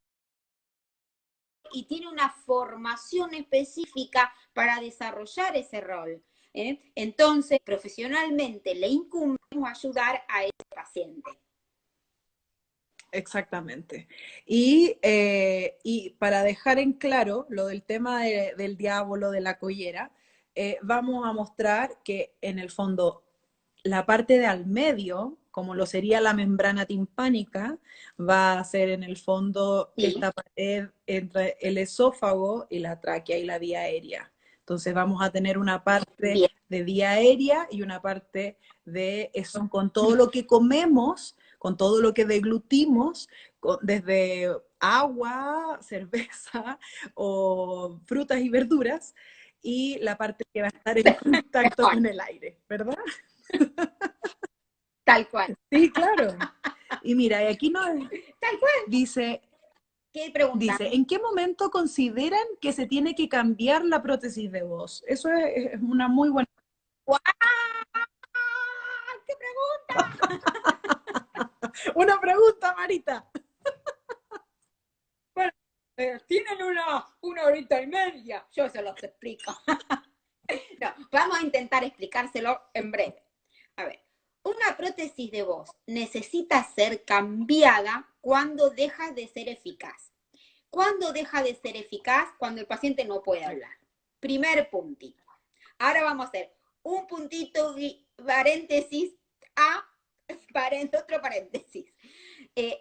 y tiene una formación específica para desarrollar ese rol. Entonces, profesionalmente le incumbimos ayudar a ese paciente. Exactamente. Y para dejar en claro lo del tema del diablo, de la collera, vamos a mostrar que en el fondo la parte de al medio, como lo sería la membrana timpánica, va a ser en el fondo esta pared entre el esófago y la tráquea y la vía aérea. Entonces vamos a tener una parte de vía aérea y una parte de eso, con todo lo que comemos, con todo lo que deglutimos, desde agua, cerveza o frutas y verduras, y la parte que va a estar en contacto con el aire, ¿verdad? Tal cual. Sí, claro. Y mira, y aquí nos Tal cual. dice, ¿Qué pregunta? Dice, ¿en qué momento consideran que se tiene que cambiar la prótesis de voz? Eso es una muy buena... ¡Guau! ¡Qué pregunta! Una pregunta, Marita. Bueno, tienen una horita y media. Yo se los explico. No, vamos a intentar explicárselo en breve. A ver, una prótesis de voz necesita ser cambiada cuando deja de ser eficaz. ¿Cuándo deja de ser eficaz? Cuando el paciente no puede hablar. Primer puntito. Ahora vamos a hacer un puntito, paréntesis, otro paréntesis.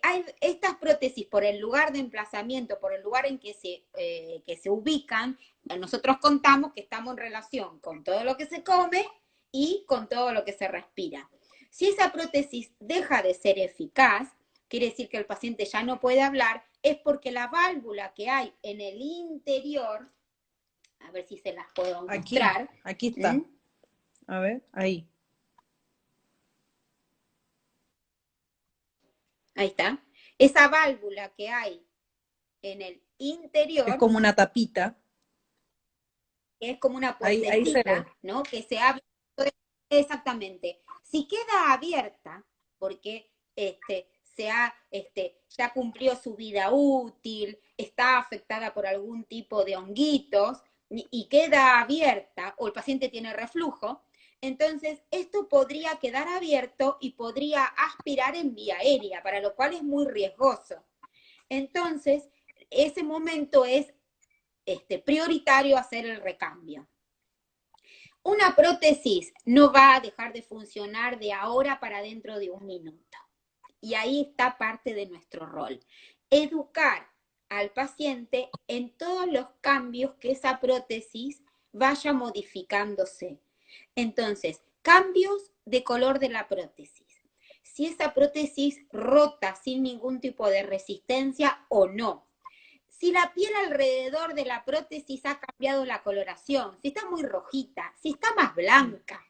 Hay estas prótesis, por el lugar de emplazamiento, por el lugar en que se ubican, nosotros contamos que estamos en relación con todo lo que se come y con todo lo que se respira. Si esa prótesis deja de ser eficaz, quiere decir que el paciente ya no puede hablar, es porque la válvula que hay en el interior A ver si se las puedo Aquí, mostrar. aquí está. ¿Mm? A ver, ahí. Ahí está. Esa válvula que hay en el Es interior como una tapita. es como una Ahí se ve. puertecita, ¿no? Que se abre exactamente. Si queda abierta, porque ya cumplió su vida útil, está afectada por algún tipo de honguitos y queda abierta, o el paciente tiene reflujo, entonces esto podría quedar abierto y podría aspirar en vía aérea, para lo cual es muy riesgoso. Entonces, ese momento es prioritario hacer el recambio. Una prótesis no va a dejar de funcionar de ahora para dentro de un minuto. Y ahí está parte de nuestro rol. Educar al paciente en todos los cambios que esa prótesis vaya modificándose. Entonces, cambios de color de la prótesis. Si esa prótesis rota sin ningún tipo de resistencia o no. Si la piel alrededor de la prótesis ha cambiado la coloración, si está muy rojita, si está más blanca,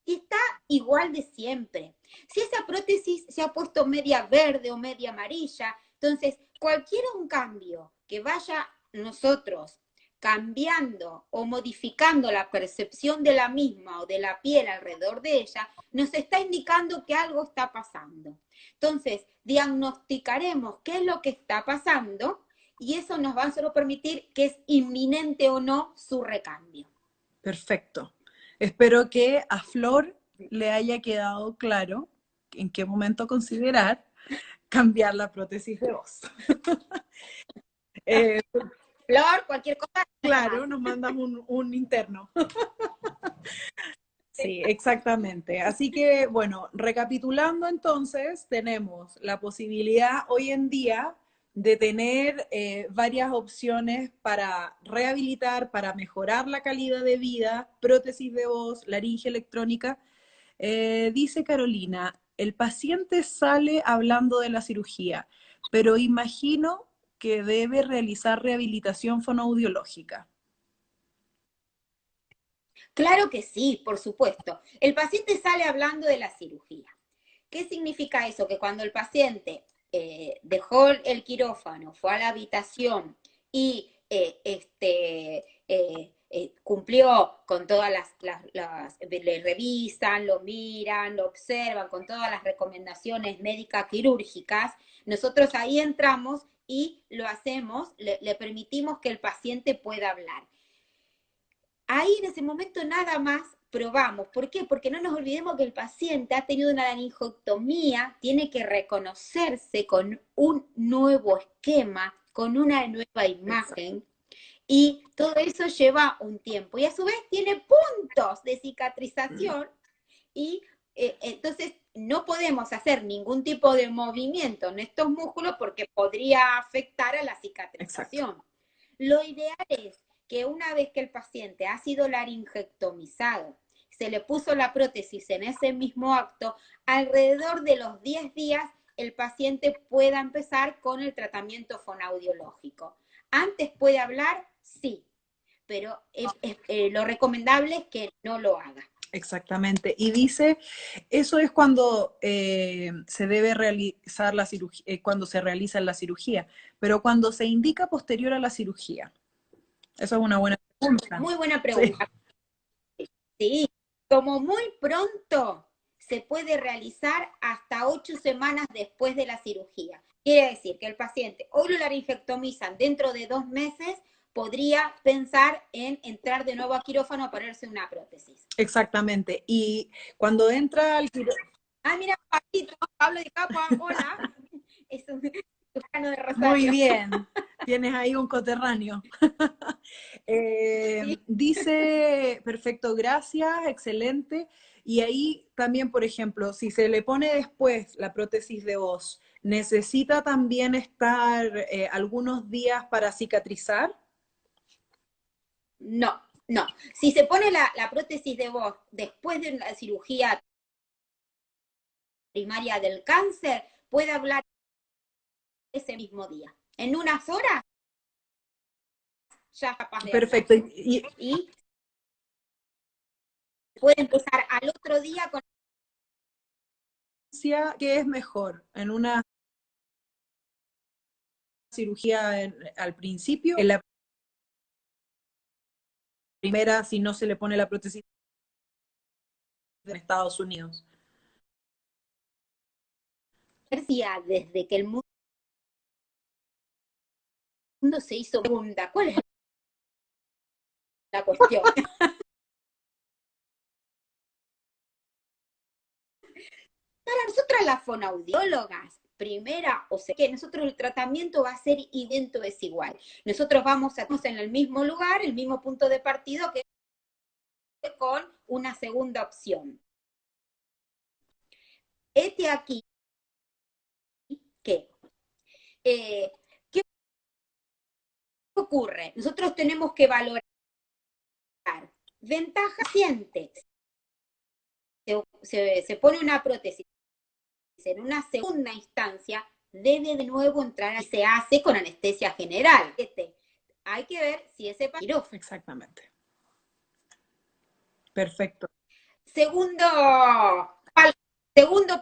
si está igual de siempre. Si esa prótesis se ha puesto media verde o media amarilla, entonces cualquier un cambio que vaya nosotros cambiando o modificando la percepción de la misma o de la piel alrededor de ella, nos está indicando que algo está pasando. Entonces, diagnosticaremos qué es lo que está pasando y eso nos va a solo permitir que es inminente o no su recambio. Perfecto. Espero que a Flor le haya quedado claro en qué momento considerar cambiar la prótesis de voz. Flor, cualquier cosa. Claro, nos mandas un interno. Sí, exactamente. Así que, bueno, recapitulando entonces, tenemos la posibilidad hoy en día de tener varias opciones para rehabilitar, para mejorar la calidad de vida, prótesis de voz, laringe electrónica. Dice Carolina, el paciente sale hablando de la cirugía, pero imagino que debe realizar rehabilitación fonoaudiológica. Claro que sí, por supuesto. El paciente sale hablando de la cirugía. ¿Qué significa eso? Que cuando el paciente dejó el quirófano, fue a la habitación y cumplió con todas le revisan, lo miran, lo observan, con todas las recomendaciones médicas quirúrgicas, nosotros ahí entramos y lo hacemos, le permitimos que el paciente pueda hablar. Ahí en ese momento nada más probamos. ¿Por qué? Porque no nos olvidemos que el paciente ha tenido una laringectomía, tiene que reconocerse con un nuevo esquema, con una nueva imagen, y todo eso lleva un tiempo. Y a su vez tiene puntos de cicatrización y entonces no podemos hacer ningún tipo de movimiento en estos músculos porque podría afectar a la cicatrización. Exacto. Lo ideal es que una vez que el paciente ha sido laringectomizado, se le puso la prótesis en ese mismo acto, alrededor de los 10 días el paciente pueda empezar con el tratamiento fonoaudiológico. ¿Antes puede hablar? Sí, pero lo recomendable es que no lo haga. Exactamente. Y dice, eso es cuando se debe realizar la cirugía, cuando se realiza la cirugía, pero cuando se indica posterior a la cirugía. Eso es una buena pregunta. Muy buena Sí. pregunta. Sí, como muy pronto se puede realizar hasta 8 semanas después de la cirugía. Quiere decir que el paciente hoy lo laringectomizan, dentro de 2 meses podría pensar en entrar de nuevo a quirófano a ponerse una prótesis. Exactamente. Y cuando entra al quirófano... Ah, mira, Pablo de Capua, hola. Es un cirujano de Rosario. Muy bien, tienes ahí un coterráneo. Sí. Dice, perfecto, gracias, excelente. Y ahí también, por ejemplo, si se le pone después la prótesis de voz, ¿necesita también estar algunos días para cicatrizar? No, no. Si se pone la prótesis de voz después de la cirugía primaria del cáncer, puede hablar ese mismo día. En unas horas ya es capaz de Perfecto. hablar. Y puede empezar al otro día con... ¿Qué es mejor? ¿En una cirugía al principio? ¿En la primera, si no se le pone la prótesis en Estados Unidos? Desde que el mundo se hizo pregunta, ¿cuál es la cuestión? Para nosotras las fonoaudiólogas, primera o sea, que nosotros el tratamiento va a ser idéntico, es igual. Nosotros vamos a estar en el mismo lugar, el mismo punto de partido que con una segunda opción. Este aquí, ¿qué? ¿Qué ocurre? Nosotros tenemos que valorar ventajas pacientes. Se pone una prótesis en una segunda instancia, debe de nuevo entrar y se hace con anestesia general. Hay que ver si ese paciente... Exactamente. Perfecto. Segundo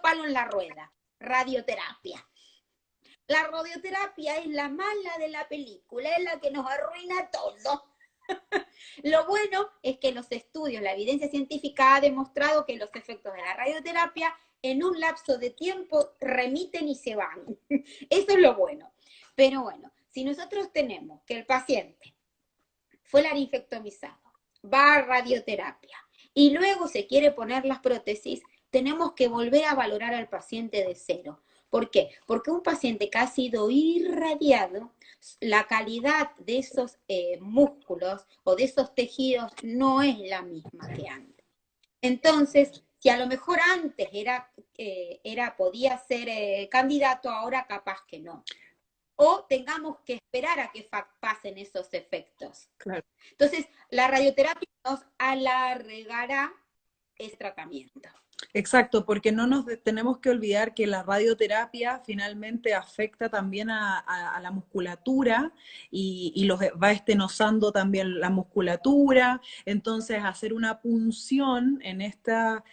palo en la rueda, radioterapia. La radioterapia es la mala de la película, es la que nos arruina todo. Lo bueno es que los estudios, la evidencia científica ha demostrado que los efectos de la radioterapia en un lapso de tiempo remiten y se van. Eso es lo bueno. Pero bueno, si nosotros tenemos que el paciente fue laringectomizado, va a radioterapia y luego se quiere poner las prótesis, tenemos que volver a valorar al paciente de cero. ¿Por qué? Porque un paciente que ha sido irradiado, la calidad de esos músculos o de esos tejidos no es la misma que antes. Entonces, si a lo mejor antes podía ser candidato, ahora capaz que no. O tengamos que esperar a que pasen esos efectos. Claro. Entonces, la radioterapia nos alargará ese tratamiento. Exacto, porque no nos tenemos que olvidar que la radioterapia finalmente afecta también a la musculatura y los va estenosando también la musculatura. Entonces, hacer una punción en esta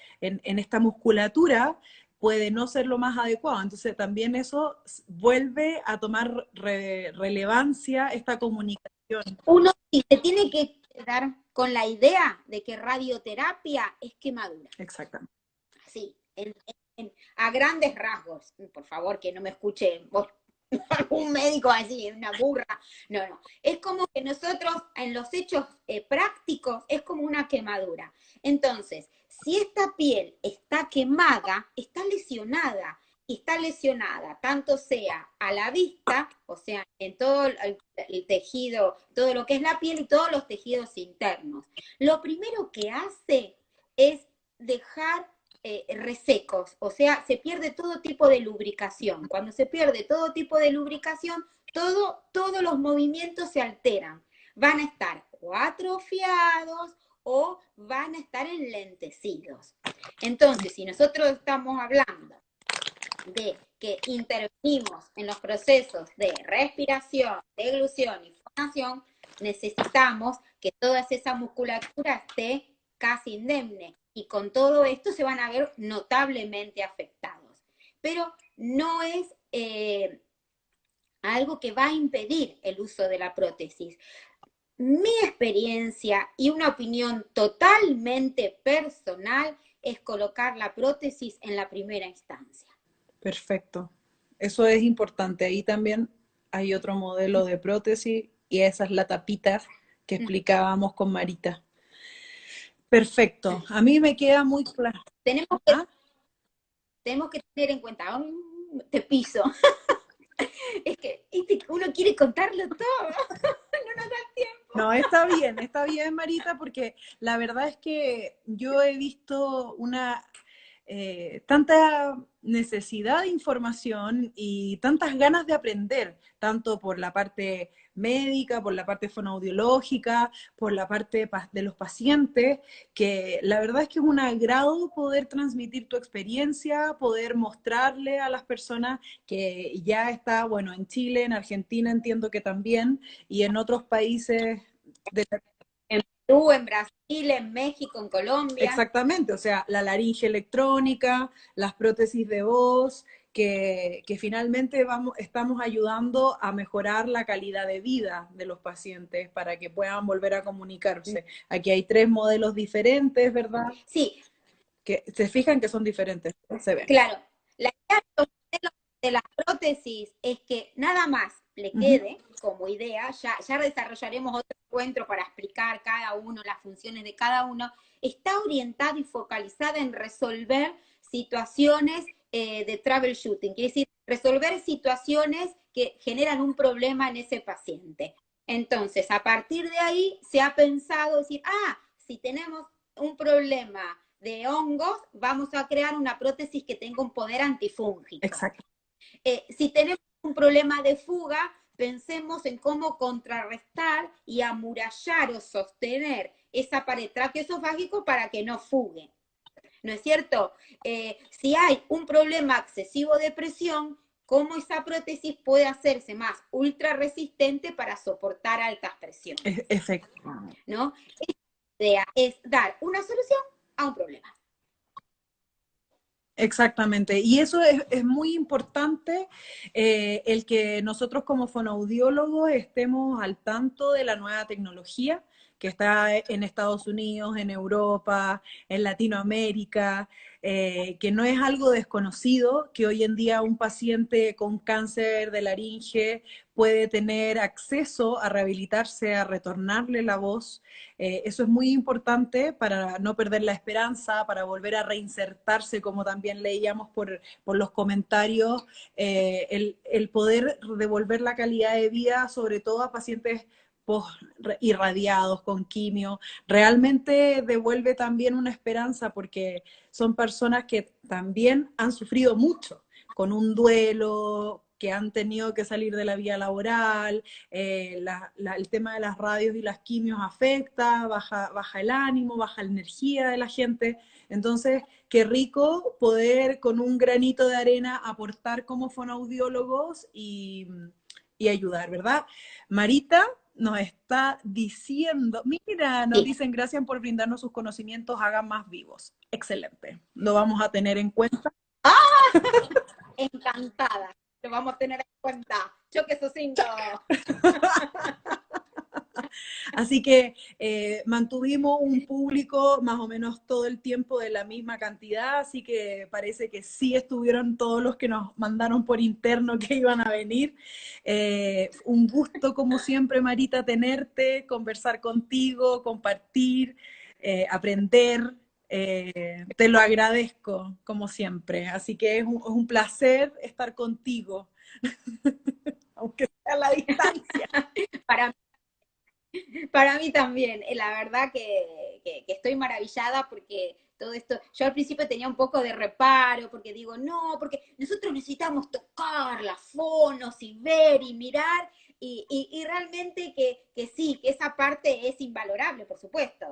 musculatura puede no ser lo más adecuado. Entonces, también eso vuelve a tomar relevancia esta comunicación. Uno se tiene que quedar con la idea de que radioterapia es quemadura. Exactamente. Sí, a grandes rasgos. Por favor, que no me escuche algún médico así, una burra. No, no. Es como que nosotros, en los hechos prácticos, es como una quemadura. Entonces, si esta piel está quemada, está lesionada. Y está lesionada, tanto sea a la vista, o sea, en todo el tejido, todo lo que es la piel y todos los tejidos internos. Lo primero que hace es dejar resecos, o sea, se pierde todo tipo de lubricación. Cuando se pierde todo tipo de lubricación, todos los movimientos se alteran. Van a estar o atrofiados o van a estar enlentecidos. Entonces, si nosotros estamos hablando de que intervenimos en los procesos de respiración, deglución y fonación, necesitamos que toda esa musculatura esté casi indemne. Y con todo esto se van a ver notablemente afectados. Pero no es algo que va a impedir el uso de la prótesis. Mi experiencia y una opinión totalmente personal es colocar la prótesis en la primera instancia. Perfecto. Eso es importante. Ahí también hay otro modelo de prótesis y esa es la tapita que explicábamos con Marita. Perfecto. A mí me queda muy claro. Tenemos que tener en cuenta, te piso. Es que uno quiere contarlo todo, no nos da el tiempo. No, está bien, Marita, porque la verdad es que yo he visto tanta necesidad de información y tantas ganas de aprender, tanto por la parte médica, por la parte fonoaudiológica, por la parte de los pacientes, que la verdad es que es un agrado poder transmitir tu experiencia, poder mostrarle a las personas que ya está, bueno, en Chile, en Argentina entiendo que también, y en otros países de la... En Perú, en Brasil, en México, en Colombia. Exactamente, o sea, la laringe electrónica, las prótesis de voz, que finalmente estamos ayudando a mejorar la calidad de vida de los pacientes para que puedan volver a comunicarse. Aquí hay 3 modelos diferentes, ¿verdad? Sí, Que se fijan que son diferentes, se ven. claro. La idea de la prótesis es que nada más le quede como idea, ya desarrollaremos otro encuentro para explicar cada uno, las funciones de cada uno, está orientada y focalizada en resolver situaciones de troubleshooting, quiere decir, resolver situaciones que generan un problema en ese paciente. Entonces, a partir de ahí se ha pensado decir, si tenemos un problema de hongos, vamos a crear una prótesis que tenga un poder antifúngico. Exacto. Si tenemos un problema de fuga, pensemos en cómo contrarrestar y amurallar o sostener esa pared traqueosofágica para que no fugue. ¿No es cierto? Si hay un problema excesivo de presión, cómo esa prótesis puede hacerse más ultra resistente para soportar altas presiones. Efectivamente. ¿No? La idea es dar una solución a un problema. Exactamente, y eso es muy importante, el que nosotros como fonoaudiólogos estemos al tanto de la nueva tecnología que está en Estados Unidos, en Europa, en Latinoamérica, que no es algo desconocido, que hoy en día un paciente con cáncer de laringe puede tener acceso a rehabilitarse, a retornarle la voz. Eso es muy importante para no perder la esperanza, para volver a reinsertarse, como también leíamos por los comentarios, el poder devolver la calidad de vida, sobre todo a pacientes irradiados con quimio, realmente devuelve también una esperanza porque son personas que también han sufrido mucho con un duelo, que han tenido que salir de la vía laboral, el tema de las radios y las quimios afecta, baja el ánimo, baja la energía de la gente. Entonces, qué rico poder con un granito de arena aportar como fonoaudiólogos y ayudar, ¿verdad? Marita nos está diciendo, mira, nos dicen gracias por brindarnos sus conocimientos, hagan más vivos. Excelente, lo vamos a tener en cuenta. Encantada, lo vamos a tener en cuenta. Choque sucinto. Así que mantuvimos un público más o menos todo el tiempo de la misma cantidad, así que parece que sí estuvieron todos los que nos mandaron por interno que iban a venir. Un gusto, como siempre, Marita, tenerte, conversar contigo, compartir, aprender. Te lo agradezco, como siempre. Así que es un placer estar contigo, aunque sea a la distancia. Para mí también, la verdad que estoy maravillada porque todo esto, yo al principio tenía un poco de reparo, porque digo, no, porque nosotros necesitamos tocar las fonos y ver y mirar, y realmente que sí, que esa parte es invalorable, por supuesto,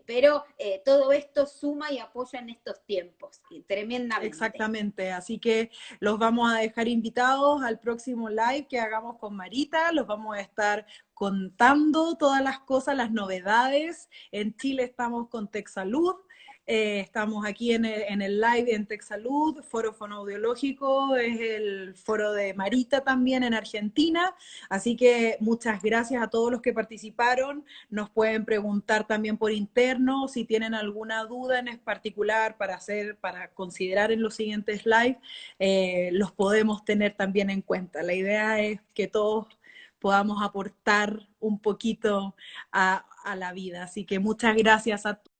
pero todo esto suma y apoya en estos tiempos, tremendamente. Exactamente, así que los vamos a dejar invitados al próximo live que hagamos con Marita, los vamos a estar contando todas las cosas, las novedades. En Chile estamos con TechSalud, estamos aquí en el live en TechSalud, Foro Fonoaudiológico, es el foro de Marita también en Argentina, así que muchas gracias a todos los que participaron, nos pueden preguntar también por interno si tienen alguna duda en particular para considerar en los siguientes live, los podemos tener también en cuenta. La idea es que todos podamos aportar un poquito a la vida. Así que muchas gracias a todos.